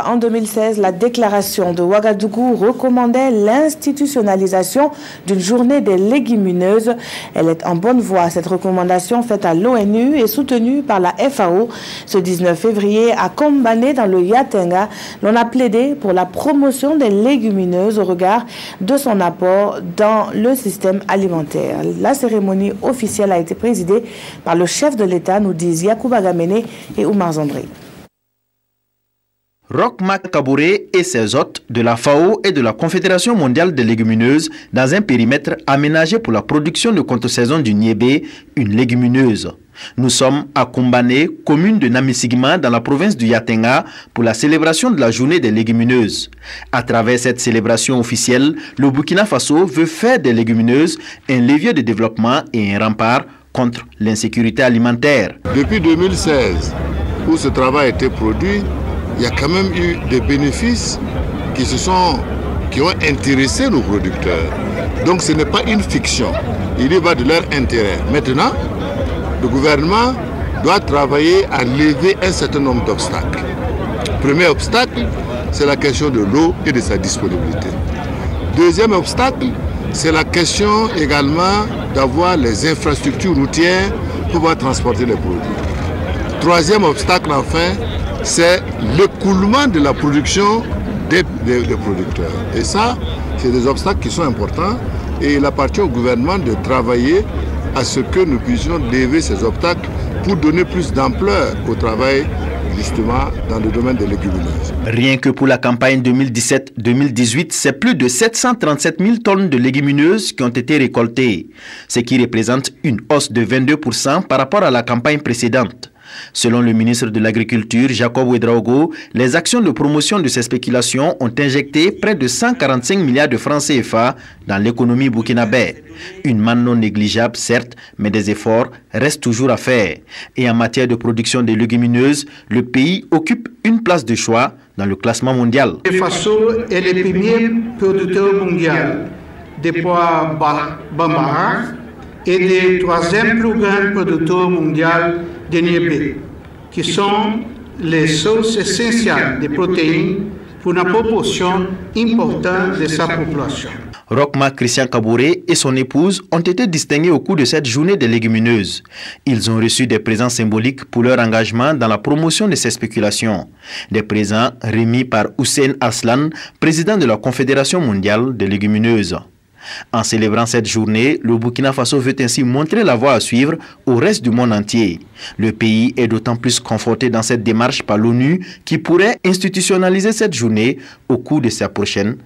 En 2016, la déclaration de Ouagadougou recommandait l'institutionnalisation d'une journée des légumineuses. Elle est en bonne voie. Cette recommandation faite à l'ONU et soutenue par la FAO. Ce 19 février, à Kombane, dans le Yatenga, l'on a plaidé pour la promotion des légumineuses au regard de son apport dans le système alimentaire. La cérémonie officielle a été présidée par le chef de l'État, nous disent Yacouba Gamene et Oumar Zandri. Roch-Marc Kaboré et ses hôtes de la FAO et de la Confédération mondiale des légumineuses dans un périmètre aménagé pour la production de contre-saison du niébé, une légumineuse. Nous sommes à Kombane, commune de Namisigma dans la province du Yatenga pour la célébration de la journée des légumineuses. À travers cette célébration officielle, le Burkina Faso veut faire des légumineuses un levier de développement et un rempart contre l'insécurité alimentaire. Depuis 2016, où ce travail a été produit, il y a quand même eu des bénéfices qui ont intéressé nos producteurs. Donc ce n'est pas une fiction, il y va de leur intérêt. Maintenant, le gouvernement doit travailler à lever un certain nombre d'obstacles. Premier obstacle, c'est la question de l'eau et de sa disponibilité. Deuxième obstacle, c'est la question également d'avoir les infrastructures routières pour pouvoir transporter les produits. Troisième obstacle, enfin, c'est l'écoulement de la production des producteurs. Et ça, c'est des obstacles qui sont importants et il appartient au gouvernement de travailler à ce que nous puissions lever ces obstacles pour donner plus d'ampleur au travail justement dans le domaine des légumineuses. Rien que pour la campagne 2017-2018, c'est plus de 737 000 tonnes de légumineuses qui ont été récoltées, ce qui représente une hausse de 22% par rapport à la campagne précédente. Selon le ministre de l'Agriculture, Jacob Ouedraogo, les actions de promotion de ces spéculations ont injecté près de 145 milliards de francs CFA dans l'économie burkinabé. Une manne non négligeable, certes, mais des efforts restent toujours à faire. Et en matière de production de légumineuses, le pays occupe une place de choix dans le classement mondial. Le Faso est le premier producteur mondial de pois bambara et le troisième plus grand producteur mondial de niébé, qui sont les sources essentielles de protéines pour une proportion importante de sa population. Roch-Marc Christian Kaboré et son épouse ont été distingués au cours de cette journée des légumineuses. Ils ont reçu des présents symboliques pour leur engagement dans la promotion de ces spéculations. Des présents remis par Hussein Aslan, président de la Confédération mondiale des légumineuses. En célébrant cette journée, le Burkina Faso veut ainsi montrer la voie à suivre au reste du monde entier. Le pays est d'autant plus conforté dans cette démarche par l'ONU qui pourrait institutionnaliser cette journée au cours de sa prochaine